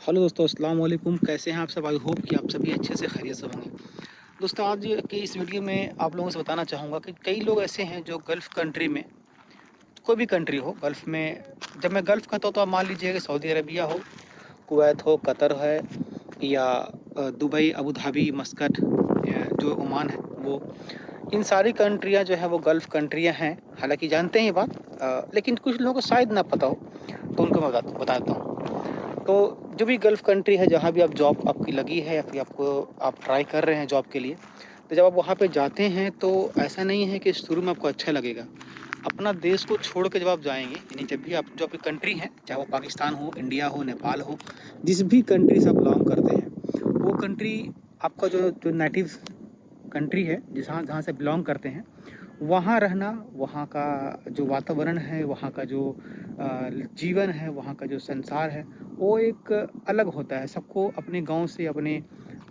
Hello दोस्तों, अस्सलाम वालेकुम। कैसे हैं आप सब? आई होप कि आप सभी अच्छे से खैरियत से होंगे। दोस्तों, आज की इस वीडियो में आप लोगों से बताना चाहूँगा कि कई लोग ऐसे हैं जो गल्फ़ कंट्री में, कोई भी कंट्री हो गल्फ़ में, जब मैं गल्फ़ कहता हूँ तो आप मान लीजिए कि सऊदी अरबिया हो, कुवैत हो, कतर है, या दुबई, अबू धाबी, मस्कट, जो ओमान है वो, इन सारी कंट्रियाँ जो है वो गल्फ़ कंट्रियाँ हैं। हालाँकि जानते हैं ये बात, लेकिन कुछ लोगों को शायद ना पता हो, तो उनको मैं बता देता हूँ। तो जो भी गल्फ़ कंट्री है, जहाँ भी आप जॉब आपकी लगी है या फिर आप ट्राई कर रहे हैं जॉब के लिए, तो जब आप वहाँ पे जाते हैं तो ऐसा नहीं है कि शुरू में आपको अच्छा लगेगा। अपना देश को छोड़ के जब आप जाएँगे, यानी जब भी आप जो आपकी कंट्री है, चाहे वो पाकिस्तान हो, इंडिया हो, नेपाल हो, जिस भी कंट्री से आप बिलॉन्ग करते हैं, वो कंट्री आपका जो जो नेटिव कंट्री है, जहाँ जहाँ से बिलॉन्ग करते हैं, वहाँ रहना, वहाँ का जो वातावरण है, वहाँ का जो जीवन है, वहाँ का जो संसार है, वो एक अलग होता है। सबको अपने गांव से, अपने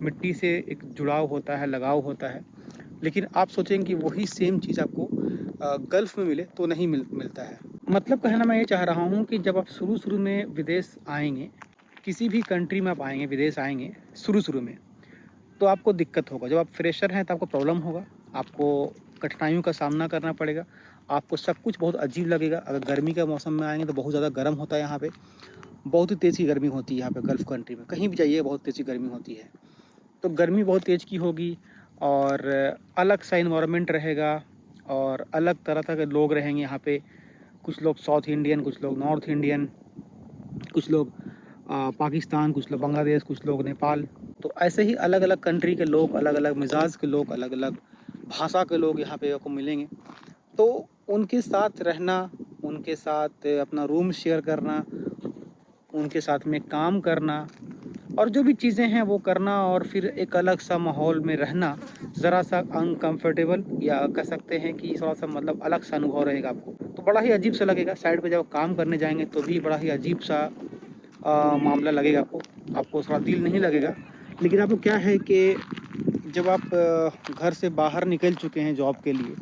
मिट्टी से एक जुड़ाव होता है, लगाव होता है। लेकिन आप सोचेंगे कि वही सेम चीज़ आपको गल्फ़ में मिले तो नहीं मिलता है। मतलब कहना मैं ये चाह रहा हूँ कि जब आप शुरू-शुरू में विदेश आएँगे, किसी भी कंट्री में आप आएँगे, विदेश आएँगे शुरू-शुरू में, तो आपको दिक्कत होगा। जब आप फ्रेशर हैं तो आपको प्रॉब्लम होगा, आपको कठिनाइयों का सामना करना पड़ेगा, आपको सब कुछ बहुत अजीब लगेगा। अगर गर्मी के मौसम में आएँगे तो बहुत ज़्यादा गर्म होता है यहाँ पे, बहुत ही तेज़ की गर्मी होती है यहाँ पे गल्फ़ कंट्री में, कहीं भी जाइए बहुत तेज़ की गर्मी होती है। तो गर्मी बहुत तेज़ की होगी और अलग सा एनवायरनमेंट रहेगा और अलग तरह-तरह के लोग रहेंगे यहाँ पे। कुछ लोग साउथ इंडियन, कुछ लोग नॉर्थ इंडियन, कुछ लोग पाकिस्तान, कुछ लोग बांग्लादेश, कुछ लोग नेपाल। तो ऐसे ही अलग-अलग कंट्री के लोग, अलग-अलग मिज़ाज के लोग, अलग-अलग भाषा के लोग यहाँ पे आपको मिलेंगे। तो उनके साथ रहना, उनके साथ अपना रूम शेयर करना, उनके साथ में काम करना और जो भी चीज़ें हैं वो करना और फिर एक अलग सा माहौल में रहना, ज़रा सा अनकंफर्टेबल या कह सकते हैं कि थोड़ा-सा मतलब अलग सा अनुभव रहेगा आपको। तो बड़ा ही अजीब सा लगेगा, साइड पे जब काम करने जाएँगे तो भी बड़ा ही अजीब सा मामला लगेगा आपको। आपको थोड़ा दिल नहीं लगेगा। लेकिन आपको क्या है कि जब आप घर से बाहर निकल चुके हैं जॉब के लिए,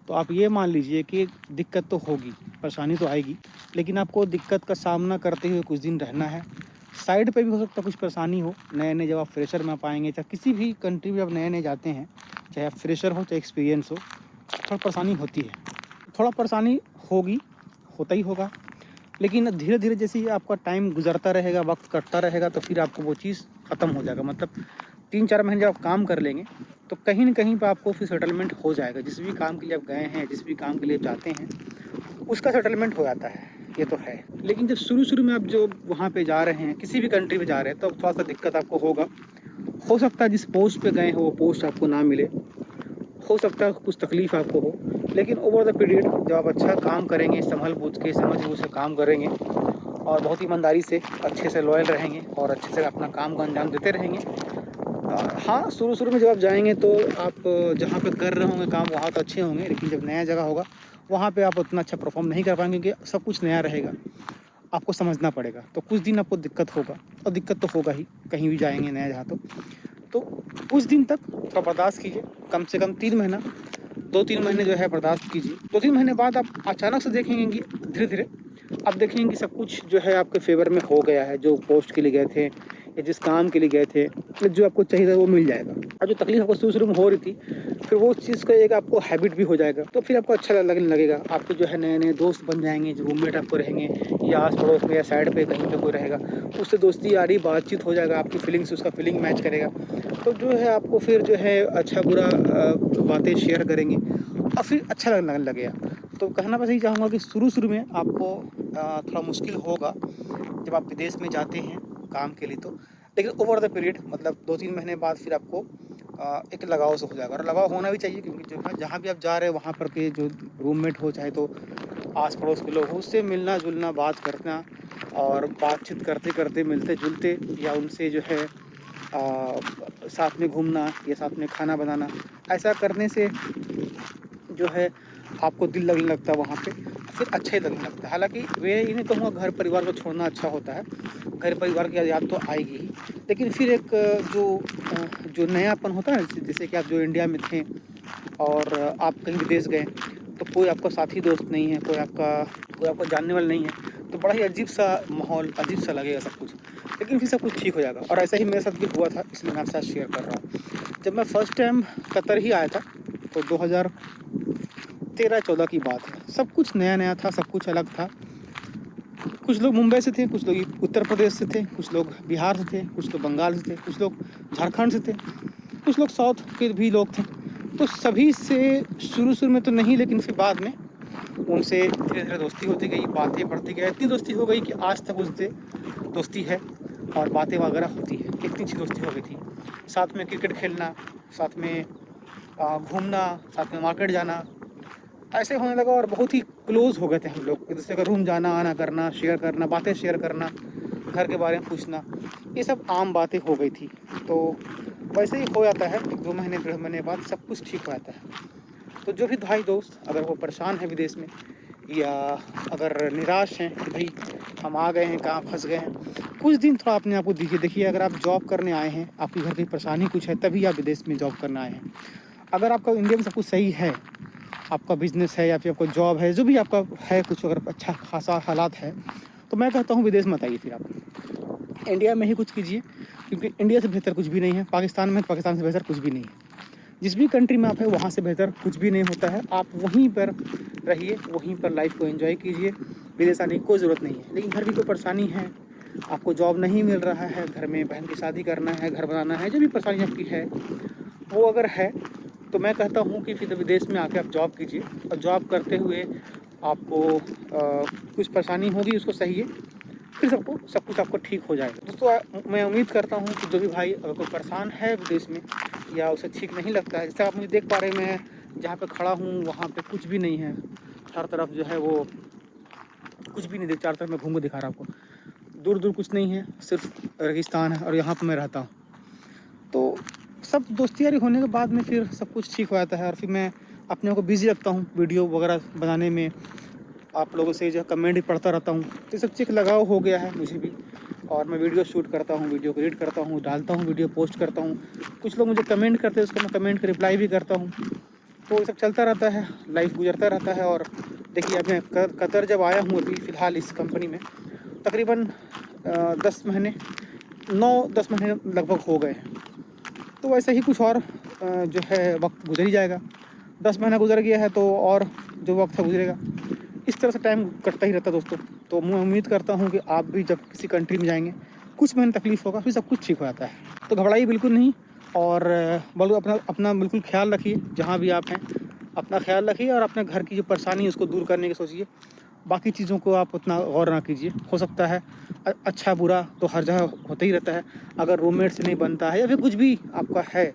तो आप ये मान लीजिए कि दिक्कत तो होगी, परेशानी तो आएगी, लेकिन आपको दिक्कत का सामना करते हुए कुछ दिन रहना है। साइड पे भी हो सकता है कुछ परेशानी हो, नए-नए जब आप फ्रेशर में आप आएँगे, चाहे किसी भी कंट्री में आप नए-नए जाते हैं, चाहे आप फ्रेशर हो, चाहे एक्सपीरियंस हो, थोड़ा परेशानी होती है। थोड़ा परेशानी होगी, होता ही होगा, लेकिन धीरे-धीरे जैसे ही आपका टाइम गुज़रता रहेगा, वक़्त कटता रहेगा, तो फिर आपको वो चीज़ ख़त्म हो जाएगा। मतलब 3-4 महीने जब आप काम कर लेंगे, तो कहीं न कहीं पे आपको फिर सेटलमेंट हो जाएगा। जिस भी काम के लिए आप गए हैं, जिस भी काम के लिए आप जाते हैं, उसका सेटलमेंट हो जाता है, ये तो है। लेकिन जब शुरू-शुरू में आप जो वहाँ पे जा रहे हैं, किसी भी कंट्री में जा रहे हैं, तो थोड़ा-सा दिक्कत आपको होगा। हो सकता है जिस पोस्ट पे गए हैं, वो पोस्ट आपको ना मिले, हो सकता है कुछ तकलीफ़ आपको हो, लेकिन ओवर द पीरियड जब आप अच्छा काम करेंगे, सँभल-बूझ के, समझ-बूझ के काम करेंगे और बहुत ईमानदारी से, अच्छे से लॉयल रहेंगे और अच्छे से अपना काम का अंजाम देते रहेंगे। हाँ, शुरू-शुरू में जब आप जाएँगे तो आप जहाँ पे कर रहे होंगे काम वहाँ तो अच्छे होंगे, लेकिन जब नया जगह होगा, वहाँ पे आप उतना अच्छा परफ़ॉर्म नहीं कर पाएँगे क्योंकि सब कुछ नया रहेगा। आपको समझना पड़ेगा, तो कुछ दिन आपको दिक्कत होगा और दिक्कत तो होगा ही, कहीं भी जाएँगे नया जगह तो। तो कुछ दिन तक थोड़ा बर्दाश्त कीजिए, कम से कम 3 महीना, 2-3 महीने जो है बर्दाश्त कीजिए। 2-3 महीने बाद आप अचानक से देखेंगे कि धीरे-धीरे आप देखेंगे कि सब कुछ जो है आपके फ़ेवर में हो गया है। जो पोस्ट के लिए गए थे या जिस काम के लिए गए थे, या जो आपको चाहिए था वो मिल जाएगा। और जो तकलीफ़ आपको शुरू-शुरू में हो रही थी, फिर वो चीज़ का एक आपको हैबिट भी हो जाएगा। तो फिर आपको अच्छा लगने लगेगा। आपके जो है नए-नए दोस्त बन जाएँगे, जो रूममेट आपको रहेंगे या आस-पड़ोस में या साइड पे कहीं पे कोई रहेगा, उससे दोस्ती यारी बातचीत हो जाएगा, आपकी फीलिंग्स उसका फीलिंग मैच करेगा। तो जो है आपको फिर जो है अच्छा-बुरा बातें शेयर करेंगे और फिर अच्छा लगने लगेगा। तो कहना बस यही चाहूँगा कि शुरू-शुरू में आपको थोड़ा मुश्किल होगा जब आप विदेश में जाते हैं काम के लिए तो, लेकिन ओवर द पीरियड मतलब 2-3 महीने बाद फिर आपको एक लगाव से हो जाएगा और लगाव होना भी चाहिए क्योंकि जो है जहाँ भी आप जा रहे हैं वहाँ पर के जो रूममेट हो चाहे तो आस-पड़ोस के लोग हो उससे मिलना-जुलना, बात करना और बातचीत करते-करते, मिलते-जुलते या उनसे जो है साथ में घूमना या साथ में खाना बनाना, ऐसा करने से जो है आपको दिल लगने लगता है वहाँ पे, फिर अच्छा ही लगने लगता है। हालाँकि मैं ये नहीं कहूँगा घर परिवार को छोड़ना अच्छा होता है, घर परिवार की याद तो आएगी ही, लेकिन फिर एक जो नयापन होता है ना जैसे कि आप जो इंडिया में थे और आप कहीं विदेश गए, तो कोई आपका साथी दोस्त नहीं है, कोई आपका जानने वाला नहीं है, तो बड़ा ही अजीब-सा माहौल, अजीब-सा लगेगा सब कुछ। लेकिन फिर सब कुछ ठीक हो जाएगा। और ऐसा ही मेरे साथ भी हुआ था, इसलिए मैं आपके साथ शेयर कर रहा हूँ। जब मैं फ़र्स्ट टाइम कतर ही आया था तो 2013-14 की बात है। सब कुछ नया-नया था, सब कुछ अलग था। कुछ लोग मुंबई से थे, कुछ लोग उत्तर प्रदेश से थे, कुछ लोग बिहार से थे, कुछ लोग बंगाल से थे, कुछ लोग झारखंड से थे, कुछ लोग साउथ के भी लोग थे। तो सभी से शुरू-शुरू में तो नहीं, लेकिन फिर बाद में उनसे धीरे-धीरे दोस्ती होती गई, बातें बढ़ती गई। इतनी दोस्ती हो गई कि आज तक उनसे दोस्ती है और बातें वगैरह होती है। इतनी अच्छी दोस्ती हो गई थी। साथ में क्रिकेट खेलना, साथ में घूमना, साथ में मार्केट जाना, ऐसे होने लगा और बहुत ही क्लोज़ हो गए थे हम लोग। एक-दूसरे का रूम जाना, आना करना, शेयर करना, बातें शेयर करना, घर के बारे में पूछना, ये सब आम बातें हो गई थी। तो वैसे ही हो जाता है, 1-2 महीने, 1.5 महीने बाद सब कुछ ठीक हो जाता है। तो जो भी भाई दोस्त अगर वो परेशान है विदेश में, या अगर निराश हैं कि भाई हम आ गए हैं, कहाँ फँस गए हैं, कुछ दिन थोड़ा अपने आप को दीजिए। देखिए, अगर आप जॉब करने आए हैं, आपके घर की परेशानी कुछ है, तभी आप विदेश में जॉब करने आए हैं। अगर आपका इंडिया में सब कुछ सही है, आपका बिज़नेस है या फिर आपका जॉब है, जो भी आपका है, कुछ अगर अच्छा खासा हालात है, तो मैं कहता हूँ विदेश मत आइए फिर आप। इंडिया में ही कुछ कीजिए, क्योंकि इंडिया से बेहतर कुछ भी नहीं है। पाकिस्तान में, पाकिस्तान से बेहतर कुछ भी नहीं है। जिस भी कंट्री में आप हैं, वहाँ से बेहतर कुछ भी नहीं होता है। आप वहीं पर रहिए, वहीं पर लाइफ़ को एंजॉय कीजिए। विदेश आने की कोई ज़रूरत नहीं है। लेकिन घर की कोई परेशानी है, आपको जॉब नहीं मिल रहा है, घर में बहन की शादी करना है, घर बनाना है, जो भी परेशानी आपकी है, वो अगर है, तो मैं कहता हूँ कि फिर विदेश में आके आप जॉब कीजिए। और जॉब करते हुए आपको कुछ परेशानी होगी, उसको सहिए, फिर सब कुछ आपको ठीक हो जाएगा। दोस्तों, मैं उम्मीद करता हूँ कि जो भी भाई अगर कोई परेशान है विदेश में या उसे ठीक नहीं लगता है, जैसे आप मुझे देख पा रहे हैं, मैं जहाँ पे खड़ा हूँ वहाँ पे कुछ भी नहीं है। चारों तरफ जो है वो कुछ भी नहीं, चारों तरफ मैं घूम के दिखा रहा हूँ आपको। दूर-दूर कुछ नहीं है, सिर्फ रेगिस्तान है और यहाँ पे मैं रहता हूँ। तो सब दोस्ती यारी होने के बाद में फिर सब कुछ ठीक हो जाता है और फिर मैं अपने आप को बिज़ी रखता हूँ वीडियो वगैरह बनाने में। आप लोगों से जो कमेंट भी पढ़ता रहता हूँ, तो ये सब चीज़ लगाव हो गया है मुझे भी। और मैं वीडियो शूट करता हूँ, वीडियो को एडिट करता हूँ, डालता हूँ, वीडियो पोस्ट करता हूँ। कुछ लोग मुझे कमेंट करते हैं, उसको मैं कमेंट का रिप्लाई भी करता हूँ। तो ये सब चलता रहता है, लाइफ गुजरता रहता है। और देखिए, अब मैं कतर जब आया हूँ अभी फ़िलहाल इस कंपनी में, तकरीबन 10 महीने, 9-10 महीने लगभग हो गए हैं। तो वैसे ही कुछ और जो है वक्त गुजर ही जाएगा। 10 महीना गुजर गया है तो और जो वक्त है गुजरेगा। इस तरह से टाइम कटता ही रहता है दोस्तों। तो मैं उम्मीद करता हूँ कि आप भी जब किसी कंट्री में जाएंगे, कुछ महीने तकलीफ़ होगा, फिर सब कुछ ठीक हो जाता है। तो घबराइए बिल्कुल नहीं। और बोलो, अपना अपना बिल्कुल ख्याल रखिए, जहाँ भी आप हैं अपना ख्याल रखिए और अपने घर की जो परेशानी है उसको दूर करने की सोचिए। बाकी चीज़ों को आप उतना गौर ना कीजिए। हो सकता है अच्छा बुरा तो हर जगह होता ही रहता है। अगर रूममेट से नहीं बनता है या फिर कुछ भी आपका है,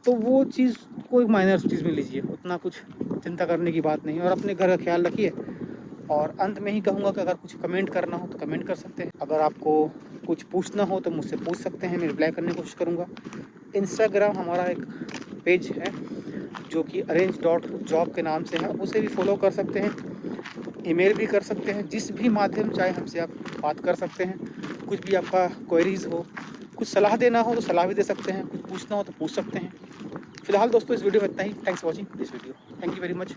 तो वो चीज़ को एक माइनर चीज़ में लीजिए, उतना कुछ चिंता करने की बात नहीं है। और अपने घर का ख्याल रखिए। और अंत में ही कहूँगा कि अगर कुछ कमेंट करना हो तो कमेंट कर सकते हैं। अगर आपको कुछ पूछना हो तो मुझसे पूछ सकते हैं, मैं रिप्लाई करने की कोशिश करूँगा। इंस्टाग्राम हमारा एक पेज है जो कि arrange.job के नाम से है, उसे भी फॉलो कर सकते हैं। ईमेल भी कर सकते हैं, जिस भी माध्यम चाहे हमसे आप बात कर सकते हैं। कुछ भी आपका क्वेरीज़ हो, कुछ सलाह देना हो तो सलाह भी दे सकते हैं, कुछ पूछना हो तो पूछ सकते हैं। फिलहाल दोस्तों, इस वीडियो में इतना ही। Thanks for watching this video. Thank you very much.